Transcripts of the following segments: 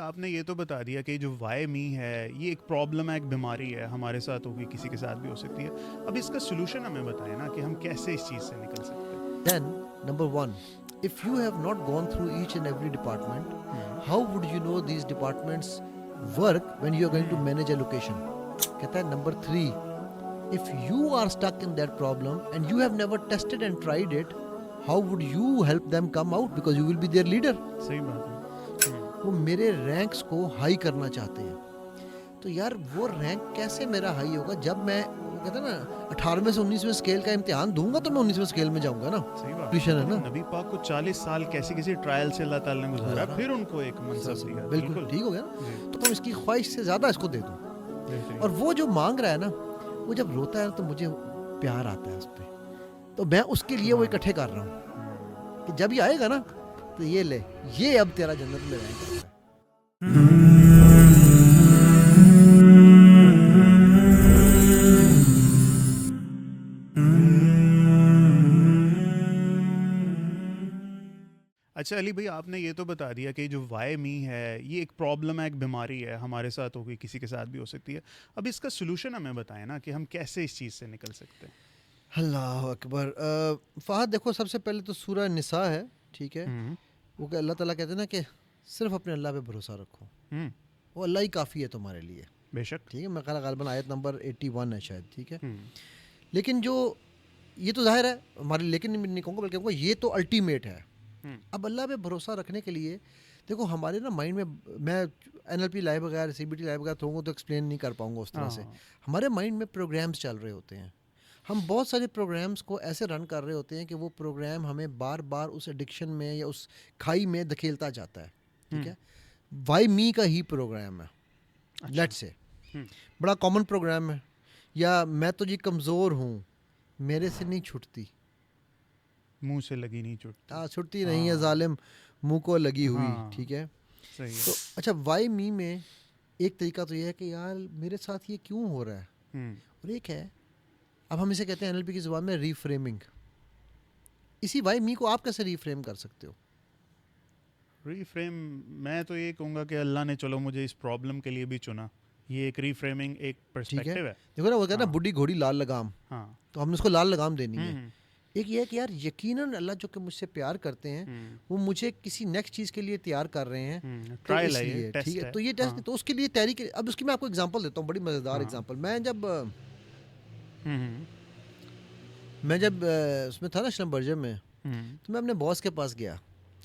आपने ये तो बता दिया कि जो वाई मी है ये एक प्रॉब्लम है, एक बीमारी है, हमारे साथ होगी, किसी के साथ भी हो सकती है। अब इसका सोल्यूशन हमें बताएं ना कि हम कैसे इस चीज़ से निकल सकते हैं। Then, number one, if you have not gone through each and every department, how would you know these departments work when you are going to manage a location? कहता है number three, if you are stuck in that problem and you have never tested and tried it, how would you help them come out because you will be their leader? सही बात है। वो मेरे ranks को high करना चाहते हैं। तो यार वो रैंक कैसे मेरा हाई होगा जब मैं वो कहते हैं ना 18वें से 19वें स्केल का इम्तिहान दूंगा तो मैं 19वें स्केल में जाऊंगा ना। सही बात Tuition है ना। नबी पाक को 40 साल कैसी किसी ट्रायल से अल्लाह ताला ने गुजारा, फिर उनको एक मनसब दिया। बिल्कुल ठीक हो गया ना। जी, तो मैं इसकी ख्वाहिश से ज़्यादा इसको दे दूँ। बेहतरीन। और वो जो मांग रहा है ना, वो जब रोता है तो मुझे प्यार आता है उस पर। तो मैं उसके लिए वो इकट्ठे कर रहा हूँ कि जब ये आएगा ना तो ये ले, ये अब तेरा जन्नत में रहेगा। अच्छा अली भाई, आपने ये तो बता दिया कि जो वाई मी है ये एक प्रॉब्लम है, एक बीमारी है, हमारे साथ होगी, किसी के साथ भी हो सकती है। अब इसका सोल्यूशन हमें बताएं ना कि हम कैसे इस चीज़ से निकल सकते हैं। अल्लाह अकबर। फ़हद देखो, सबसे पहले तो सूरह निसा है, ठीक है। वो कि अल्लाह ताला कहते हैं ना कि सिर्फ अपने अल्लाह पे भरोसा रखो, हम्म, वो अल्लाह ही काफ़ी है तुम्हारे लिए, बेशक। ठीक है। मैं ख्याल गालिबन आयत नंबर 81 है शायद, ठीक है। हम्म, लेकिन जो ये तो जाहिर है हमारे, लेकिन नहीं कहूँगा बल्कि कहूँगा ये तो अल्टीमेट है। हम्म, अब अल्लाह पे भरोसा रखने के लिए देखो हमारे ना माइंड में, मैं NLP लाइव वगैरह CBT लाइव वगैरह थोड़ा तो एक्सप्लेन नहीं कर पाऊँगा उस तरह से। हाँ, हमारे माइंड में प्रोग्राम्स चल रहे होते हैं। हम बहुत सारे प्रोग्राम्स को ऐसे रन कर रहे होते हैं कि वो प्रोग्राम हमें बार बार उस एडिक्शन में या उस खाई में धकेलता जाता है, ठीक है। वाई मी का ही प्रोग्राम है, लेट्स से हम्म, बड़ा कॉमन प्रोग्राम है। या मैं तो जी कमज़ोर हूँ, मेरे से नहीं छुटती, मुंह से लगी नहीं चुटती। छुटती नहीं है जालिम मुंह को लगी हुई, हाँ, ठीक है। सही है। तो अच्छा, वाई मी में एक तरीका तो ये है कि यार मेरे साथ ये क्यों हो रहा है, और एक है, अब हम इसे कहते हैं NLP की ज़ुबान में रीफ्रेमिंग। इसी वाई मी को आप कैसे रीफ्रेम कर सकते हो? रीफ्रेम, मैं तो ये कहूँगा कि अल्लाह ने चलो मुझे इस प्रॉब्लम के लिए भी चुना। ये एक रीफ्रेमिंग, एक ठीक है, पर्सपेक्टिव है। देखो ना वो कहते हैं ना हाँ, बुढ़ी घोड़ी लाल लगाम, हाँ, तो हमने उसको लाल लगाम देनी है। हम्म, एक ये है कि यार यकीनन अल्लाह जो कि मुझसे प्यार करते हैं, वो मुझे किसी नेक्स्ट चीज़ के लिए तैयार कर रहे हैं, तो ट्रायल है, ये इसलिए ठीक टेस्ट है। है। तो ये टेस्ट, हाँ, तो उसके लिए तैयारी के, अब उसकी मैं आपको एग्जांपल देता हूँ, बड़ी मज़ेदार हाँ, एग्जांपल। हम्म, मैं जब उसमें था ना इस्लाम बर्जर में, हम्म, तो मैं अपने बॉस के पास गया।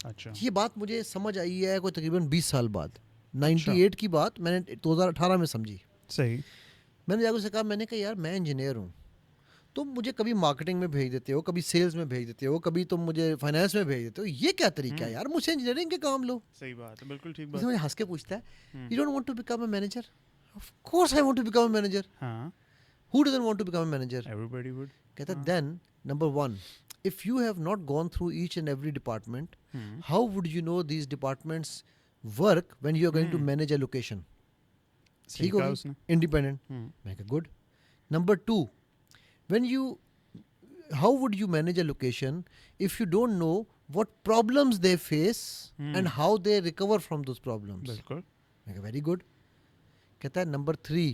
अच्छा, ये बात मुझे समझ आई है कोई तकरीबन 20 साल बाद, अच्छा, 98 की बात मैंने 2018 में समझी। सही, मैंने जाकर उससे कहा, मैंने कहा यार मैं इंजीनियर हूँ, तुम मुझे कभी मार्केटिंग में भेज देते हो, कभी सेल्स में भेज देते हो, कभी तुम मुझे फाइनेंस में भेज देते हो, ये क्या तरीका है यार, मुझसे इंजीनियरिंग के काम लो। सही बात है, बिल्कुल ठीक उसने बात मुझे है। हंस के पूछता है, you don't want to become a manager? Of course I want to become a manager, हाँ, who doesn't want to become a manager? Everybody would. कहता है then number one, if you have not gone through each and every department, how would you know these departments work when you are going to manage a location? सही ठीक कहा होगी, उसने। Independent. मैं कहा good. Number to, when you, how would you manage a location if you don't know what problems they face and how they recover from those problems? बिल्कुल। मैं कहा वेरी गुड। कहता है number three,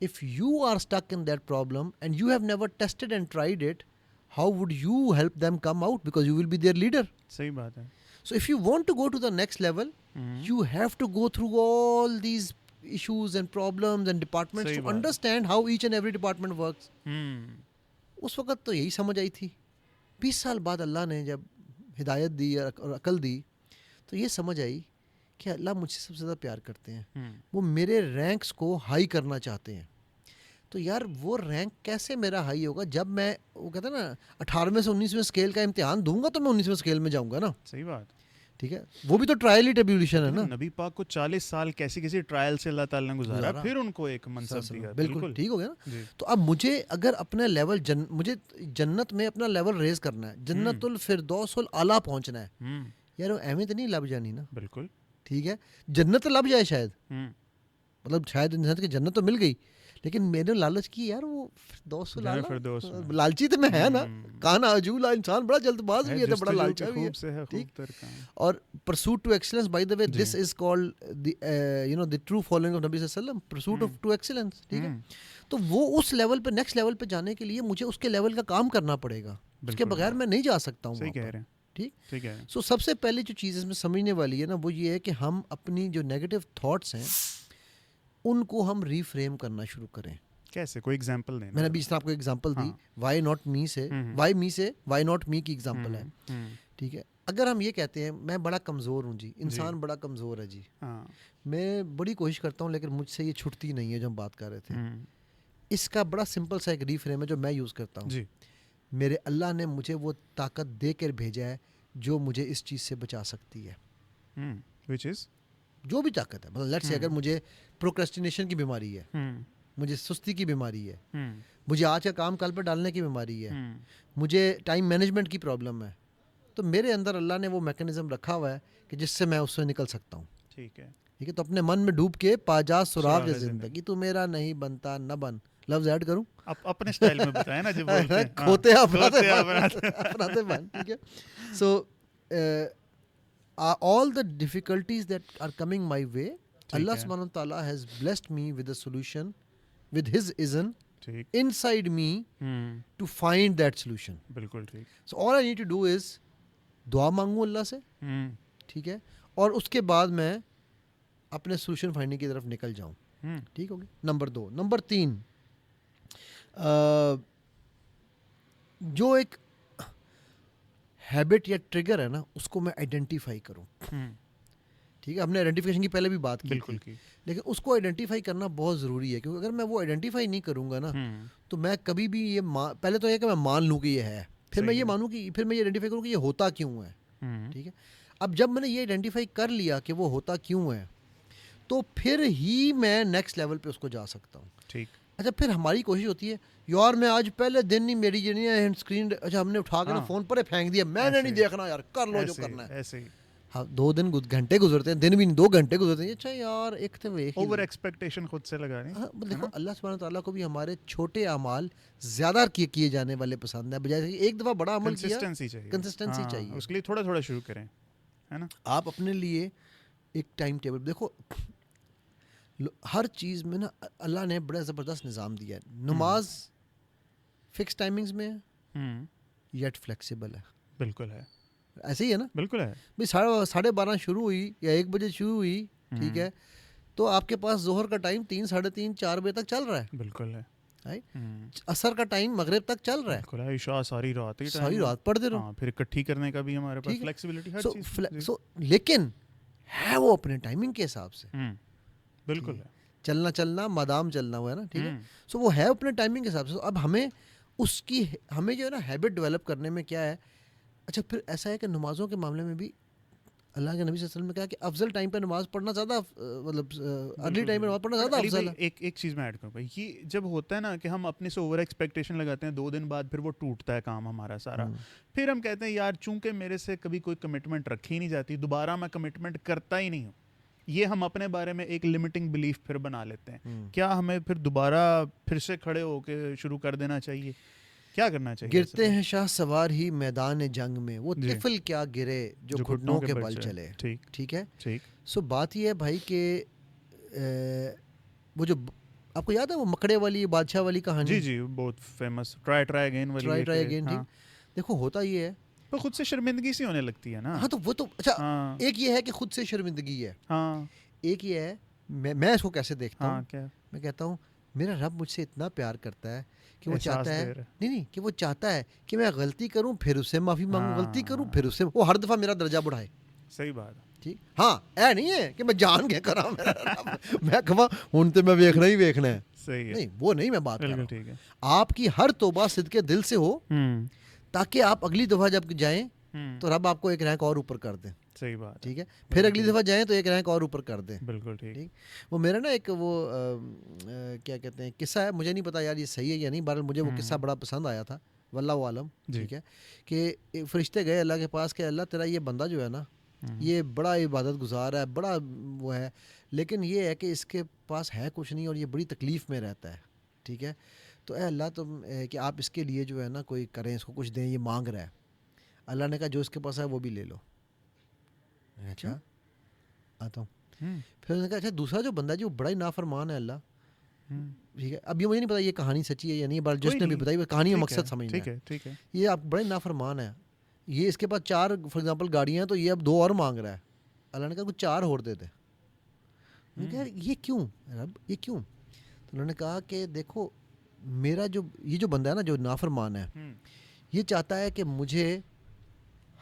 if you are stuck in that problem and you have never tested and tried it, how would you help them come out because you will be their leader? सही बात है। So if you want to go to the next level, you have to go through all these issues and problems and departments सही to बात है। understand how each and every department works. उस वक़्त तो यही समझ आई थी। 20 साल बाद अल्लाह ने जब हिदायत दी और अकल दी, तो ये समझ आई कि अल्लाह मुझसे सबसे ज़्यादा प्यार करते हैं, वो मेरे रैंक्स को हाई करना चाहते हैं। तो यार वो रैंक कैसे मेरा हाई होगा जब मैं, वो कहते हैं ना 18वें से 19वें स्केल का इम्तिहान दूंगा तो मैं 19वें स्केल में जाऊंगा ना, सही बात। ठीक है। वो भी तो ट्रायल ही ट्रिब्यूलेशन है ना। नबी पाक को 40 साल कैसी किसी ट्रायल से अल्लाह ताला ने गुजारा, फिर उनको एक मनसब दिया। बिल्कुल ठीक हो गया ना। जी। तो अब मुझे अगर अपना लेवल मुझे जन्नत में अपना लेवल रेज करना है, जन्नतुल फिरदौसुल आला पहुंचना है, यार वो एहमियत नहीं लब जानी ना, बिल्कुल। ठीक है। जन्नत तो लब जाए शायद, मतलब शायद इंसान की जन्नत तो मिल गई, लेकिन मैंने लालच की यार, वो 200 जाने लाला, फिर 200 लालची तो मैं है ना, हम्म, काना अजूला इंसान, बड़ा जल्दबाज भी है तो बड़ा जस्तजू लालचा के भी है। खूब से है ठीक। खूब तर काम। और pursuit to excellence, by the way जी। This is called the you know the true following of नबी सल्लल्लाहु अलैहि वसल्लम, परसूट ऑफ टू एक्सीलेंस। ठीक है। हम्म, तो वो उस लेवल पे, नेक्स्ट लेवल पे जाने के लिए मुझे उसके लेवल का काम करना पड़ेगा, उसके बिल्कुल बगैर मैं नहीं जा सकता हूँ सही वहाँ कह पर। रहे हैं, ठीक। सही कह रहे हैं। सो सबसे पहली जो चीज़ इसमें समझने वाली है ना, वो ये है कि हम अपनी जो नेगेटिव थॉट्स हैं उनको हम रीफ्रेम करना शुरू करें। कैसे, कोई एग्जांपल देना मैंने अभी जरा। इसने आपको एग्जांपल दी, हाँ। वाई नॉट मी से, हम्म, वाई मी से वाई नॉट मी की एग्जांपल है। हम्म, ठीक है। अगर हम ये कहते हैं मैं बड़ा कमज़ोर हूँ जी, जी। इंसान बड़ा कमज़ोर है जी, हाँ। मैं बड़ी कोशिश करता हूँ लेकिन मुझसे ये छुटती नहीं है, जो हम बात कर रहे थे, हम्म, इसका बड़ा सिंपल सा एक रीफ्रेम है जो मैं यूज़ करता हूँ। जी। मेरे अल्लाह ने मुझे वो ताकत दे कर भेजा है जो मुझे इस चीज़ से बचा सकती है, व्हिच इज। जो भी ताकत है। मतलब लेट्स से अगर मुझे प्रोक्रेस्टिनेशन की बीमारी है, मुझे सुस्ती की बीमारी है, मुझे आज का काम कल पर डालने की बीमारी है, मुझे टाइम मैनेजमेंट की प्रॉब्लम है, तो मेरे अंदर अल्लाह ने वो मैकेनिज्म रखा हुआ है कि जिससे मैं उससे निकल सकता हूँ। ठीक है। ठीक है। तो अपने मन में डूब के पाजा सुराग सुराग जिंदगी, तू मेरा नहीं बनता न बन, लफ्ज ऐड करूं, अपने स्टाइल में बताया ना जो बोलते हैं। हाँ, खोते अपनाते खोते बन, अपनाते। अपनाते बन। ठीक है। सो all the difficulties that are coming my way, ठीक Allah है। subhanahu wa ta'ala has blessed me with a solution, with his izn ठीक। inside me to find that solution. बिल्कुल ठीक। So all I need to do is दुआ मांगूं अल्लाह से। ठीक है। और उसके बाद मैं अपने सोल्यूशन फाइंडिंग की तरफ निकल जाऊं। ठीक हो गया। नंबर 2। नंबर 3, जो एक हैबिट या ट्रिगर है ना, उसको मैं आइडेंटिफाई करूं। ठीक है। हमने आइडेंटिफिकेशन की पहले भी बात की बिल्कुल थी, की। लेकिन उसको आइडेंटिफाई करना बहुत ज़रूरी है, क्योंकि अगर मैं वो आइडेंटिफाई नहीं करूंगा ना, तो मैं कभी भी ये पहले तो ये कि मैं मान लूँ कि ये है, फिर मैं ये मानूँ कि, फिर मैं ये आइडेंटिफाई करूँ कि ये होता क्यों है। ठीक है। अब जब मैंने ये आइडेंटिफाई कर लिया कि वो होता क्यों है, तो फिर ही मैं नेक्स्ट लेवल पे उसको जा सकता हूँ। ठीक। अच्छा, फिर हमारी कोशिश होती है यार मैं आज पहले दिन ही मेरी जो नहीं है स्क्रीन, अच्छा हमने उठा के ना फ़ोन पर फेंक दिया, मैंने नहीं देखना यार, कर लो जो करना है। ऐसे ही। हाँ, 2 दिन घंटे गुजरते हैं, दिन भी नहीं 2 घंटे गुजरते हैं, अच्छा यार एक तो वे ओवर एक्सपेक्टेशन खुद से लगा रहे हैं। हाँ, देखो अल्लाह सुब्हानहू ताला को भी हमारे छोटे अमाल ज़्यादा किए जाने वाले पसंद है, बजाय कि एक दफ़ा बड़ा अमल किया। कंसिस्टेंसी चाहिए। कंसिस्टेंसी हाँ, चाहिए। उसके लिए थोड़ा थोड़ा शुरू करें, है ना। आप अपने लिए एक टाइम टेबल देखो, हर चीज़ में ना अल्लाह ने बड़ा ज़बरदस्त निज़ाम दिया है। नमाज फिक्स टाइमिंग्स में है, येट फ्लेक्सिबल है। बिल्कुल है। ऐसे ही है ना बिल्कुल है। भाई, 12:30 शुरू हुई या 1 बजे शुरू हुई, ठीक है, तो आपके पास जोहर का टाइम 3, 3:30, 4 बजे तक चल रहा है। बिल्कुल है। राइट। असर का टाइम मगरिब तक चल रहा है। बिल्कुल है। इशा सारी रात ही सारी रात पढ़ते रहो। हाँ, फिर इकट्ठी करने का भी हमारे पास ठीक है। फ्लेक्सिबिलिटी हर सो चीज़। लेकिन है वो अपने टाइमिंग के हिसाब से। बिल्कुल है। चलना मादाम चलना हुआ है ना। ठीक है। सो वो है अपने टाइमिंग के हिसाब से। अब हमें जो है ना हैबिट डेवलप करने में क्या है। अच्छा, फिर ऐसा है कि नमाज़ों के मामले में भी अल्लाह के नबी सल्लल्लाहु अलैहि वसल्लम ने कहा कि अफजल टाइम पे नमाज पढ़ना ज़्यादा, मतलब अर्ली टाइम पे नमाज पढ़ना ज़्यादा अफजल है। एक चीज़ मैं ऐड करूँ भाई, ये जब होता है ना कि हम अपने से ओवर एक्सपेक्टेशन लगाते हैं, 2 दिन बाद फिर वो टूटता है काम हमारा सारा। फिर हम कहते हैं यार चूंकि मेरे से कभी कोई कमिटमेंट रखी नहीं जाती, दोबारा मैं कमिटमेंट करता ही नहीं हूँ। ये हम अपने बारे में एक लिमिटिंग बिलीफ फिर बना लेते हैं। क्या हमें फिर दोबारा फिर से खड़े होकर शुरू कर देना चाहिए? क्या करना चाहिए? गिरते हैं शाह सवार ही मैदान जंग में, वो तिफल क्या गिरे जो घुटनों के बल चले। ठीक है। ठीक। सो बात ये है भाई कि वो जो आपको याद है वो मकड़े वाली बादशाह वाली कहानी? जी जी, बहुत फेमस। ट्राई अगेन वाली। Try again. ठीक। देखो होता ये है, तो खुद से शर्मिंदगी सी होने लगती है ना। हाँ, तो वो तो अच्छा, हाँ। एक ये है कि खुद से शर्मिंदगी है। हाँ। एक ये है, मैं इसको कैसे देखता हूँ। क्या? मैं कहता हूँ मेरा रब मुझसे इतना प्यार करता है कि वो चाहता है, नहीं कि वो चाहता है कि मैं गलती करूं फिर उससे माफ़ी मांगूं, गलती करूं फिर उससे, वो हर दफ़ा मेरा दर्जा बढ़ाए। सही बात। ठीक। हाँ, ऐ नहीं है कि मैं जान के करा मैं कहा हूं तो मैं वेखना ही वेखना है। सही है। नहीं, वो नहीं मैं बात कर रहा हूं। ठीक है। आपकी हर तौबा सिद्के दिल से हो, ताकि आप अगली दफ़ा जब जाएं तो रब आपको एक रैंक और ऊपर कर दें। सही बात। ठीक है। फिर अगली दफ़ा जाएं तो एक रैंक और ऊपर कर दें। बिल्कुल ठीक। वो मेरा ना एक वो क्या कहते हैं किस्सा है, मुझे नहीं पता यार ये सही है या नहीं, बहरहाल मुझे वो किस्सा बड़ा पसंद आया था, वल्लाहु आलम। ठीक है। कि फरिश्ते गए अल्लाह के पास कि अल्लाह तेरा ये बंदा जो है ना, ये बड़ा इबादत गुजार है, बड़ा वो है, लेकिन ये है कि इसके पास है कुछ नहीं और ये बड़ी तकलीफ़ में रहता है। ठीक है। तो ए अल्लाह तुम कि आप इसके लिए जो है ना कोई करें, इसको कुछ दें, ये मांग रहा है। अल्लाह ने कहा जो इसके पास है वो भी ले लो। अच्छा आता हूँ। फिर उसने कहा अच्छा दूसरा जो बंदा है जी वो बड़ा ही नाफरमान है अल्लाह, ठीक है। अब ये मुझे नहीं पता ये कहानी सच्ची है या नहीं, बट जिसने भी बताई वो कहानी में मकसद समझना है। ठीक है। ये आप बड़े नाफरमान है, ये इसके पास 4 फॉर एग्जांपल गाड़ियाँ हैं तो ये अब 2 और मांग रहा है। अल्लाह ने कहा कुछ 4 और दे दे। मैंने कहा ये क्यों रब, ये क्यों? तो उन्होंने कहा कि देखो मेरा जो ये जो बंदा है ना जो नाफरमान है, ये चाहता है कि मुझे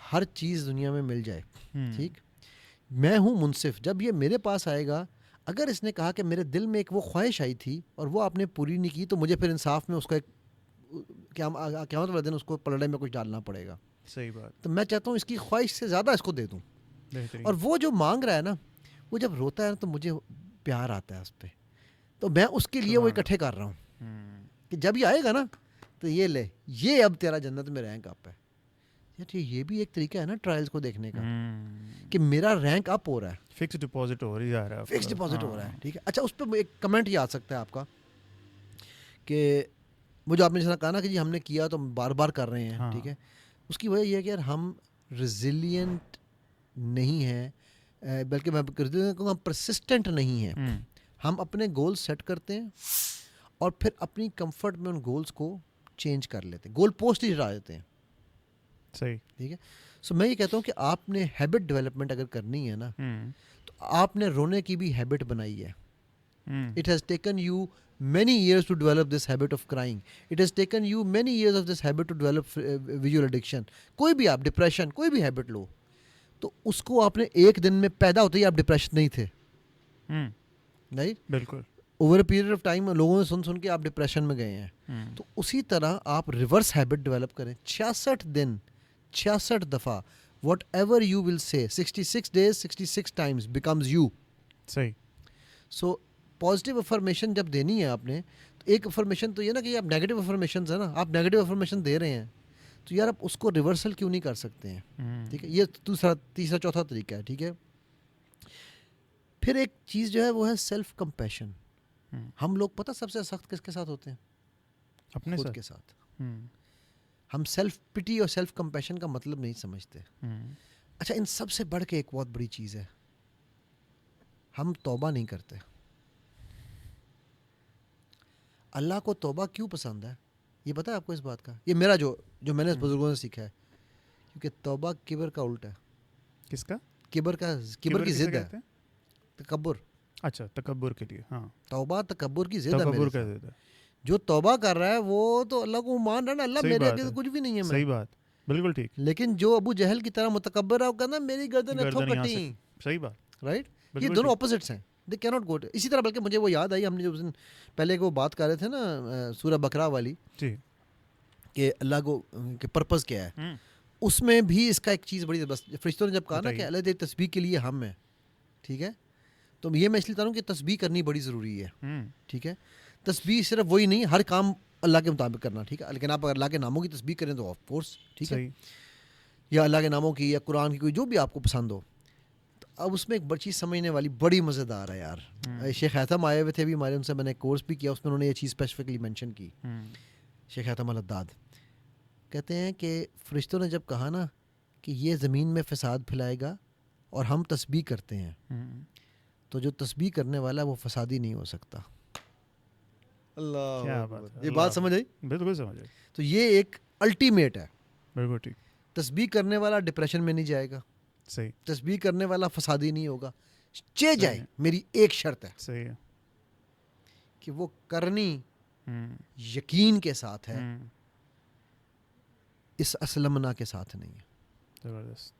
हर चीज़ दुनिया में मिल जाए, ठीक। मैं हूँ मुनसिफ, जब ये मेरे पास आएगा, अगर इसने कहा कि मेरे दिल में एक वो ख्वाहिश आई थी और वो आपने पूरी नहीं की, तो मुझे फिर इंसाफ में उसका एक क़यामत वाले दिन उसको पलड़े में कुछ डालना पड़ेगा। सही बात। तो मैं चाहता हूँ इसकी ख्वाहिश से ज़्यादा इसको दे दूँ। और वो जो मांग रहा है ना, वो जब रोता है ना तो मुझे प्यार आता है उस पर, तो मैं उसके लिए वो इकट्ठे कर रहा हूँ कि जब ये आएगा ना तो ये ले, ये अब तेरा जन्नत में रैंक अप है। ठीक, ये भी एक तरीका है ना ट्रायल्स को देखने का कि मेरा रैंक अप हो रहा है, फिक्स डिपॉजिट हो रही जा रहा है, फिक्स डिपॉजिट हो रहा है, ठीक है। अच्छा उस पर एक कमेंट ही आ सकता है आपका कि वो जो आपने जैसा कहा ना कि जी हमने किया तो बार बार कर रहे हैं, ठीक है। उसकी वजह यह है कि यार हम रिजिलियंट नहीं हैं, बल्कि मैं कहूँगा हम परसिस्टेंट नहीं हैं। हम अपने गोल सेट करते हैं और फिर अपनी कंफर्ट में उन गोल्स को चेंज कर लेते हैं, गोल पोस्ट ही हटा देते हैं। सही, ठीक है। सो मैं ये कहता हूँ कि आपने हैबिट डेवलपमेंट अगर करनी है ना, तो आपने रोने की भी हैबिट बनाई है। It has taken you many years to develop this habit of crying. It has taken you many years of this habit to develop visual addiction. कोई भी आप डिप्रेशन, कोई भी हैबिट लो, तो उसको आपने एक दिन में, पैदा होते ही आप डिप्रेशन नहीं थे, नहीं, बिल्कुल। Over a period of time लोगों से सुन के आप डिप्रेशन में गए हैं। तो उसी तरह आप रिवर्स हैबिट डेवलप करें। 66 दिन, 66 दफ़ा, what ever you will say, 66 days 66 times becomes you. सही। सो पॉजिटिव अफर्मेशन जब देनी है आपने, तो एक अफर्मेशन तो ये ना कि आप नेगेटिव अफर्मेशन है ना, आप नेगेटिव अफर्मेशन दे रहे हैं, तो यार आप उसको रिवर्सल क्यों नहीं कर सकते हैं, ठीक है। ये दूसरा, तीसरा, चौथा तरीका है, ठीक है। फिर एक चीज़ जो है वो है सेल्फ कंपैशन। हम लोग पता सबसे सख्त किसके साथ होते हैं? अपने खुद साथ के साथ। हम सेल्फ पिटी और सेल्फ कंपैशन का मतलब नहीं समझते। अच्छा, इन सबसे बढ़ के एक बहुत बड़ी चीज़ है, हम तौबा नहीं करते। अल्लाह को तौबा क्यों पसंद है, ये पता है आपको इस बात का? ये मेरा जो मैंने बुजुर्गों से सीखा है, क्योंकि तौबा किबर का उल्टा है। किसका? किबर की जिद है, तकब्बुर। अच्छा, तकब्बुर के लिए, हाँ। तौबा तकब्बुर की जिद है मेरे का साथ। जिद है। जो तौबा कर रहा है वो तो अल्लाह को मान रहा है ना, अल्लाह मेरे आगे तो कुछ भी नहीं है। सही बात, बिल्कुल ठीक। लेकिन जो अबू जहल की तरह मुतकब्बर है, वो कहना मेरी गर्दन इत्थों कटी। सही बात, राइट। ये दोनों ऑपोजिट्स हैं, दे कैन नॉट गो। इसी तरह, बल्कि मुझे वो याद आई, हमने जो उस दिन पहले को बात कर रहे थे ना सूरह बकरा वाली, कि अल्लाह को के पर्पस क्या है, उसमें भी इसका एक चीज़ बड़ी, बस फरिश्तों ने जब कहा ना कि अल्लाह तेरी तस्बीह के लिए हम हैं, ठीक है। तो ये मैं इसलिए बता रहा हूँ कि तस्बीह करनी बड़ी ज़रूरी है, ठीक है। तस्बीह सिर्फ वही नहीं, हर काम अल्लाह के मुताबिक करना, ठीक है। लेकिन आप अगर अल्लाह के नामों की तस्बीह करें तो ऑफ कोर्स ठीक है, या अल्लाह के नामों की या कुरान की कोई जो भी आपको पसंद हो। तो अब उसमें एक बड़ी चीज़ समझने वाली बड़ी मज़ेदार है यार। शेख हैथम आए हुए थे भी हमारे, उनसे मैंने कोर्स भी किया, उसमें उन्होंने ये चीज़ स्पेसिफिकली मेंशन की। शेख हैथम अल-हद्दाद कहते हैं कि फरिश्तों ने जब कहा ना कि ये ज़मीन में फसाद फैलाएगा और हम तस्बीह करते हैं, तो जो तस्बीह करने वाला वो फसादी नहीं हो सकता। अल्लाह, क्या बात है, ये बात समझ आई? बिल्कुल समझ आई। तो ये एक अल्टीमेट है, बिल्कुल ठीक। तस्बीह करने वाला डिप्रेशन में नहीं जाएगा, सही। तस्बीह करने वाला फसादी नहीं होगा, चे जाए। मेरी एक शर्त है, सही है, कि वो करनी यकीन के साथ है, इस असलमना के साथ नहीं है। जबरदस्त।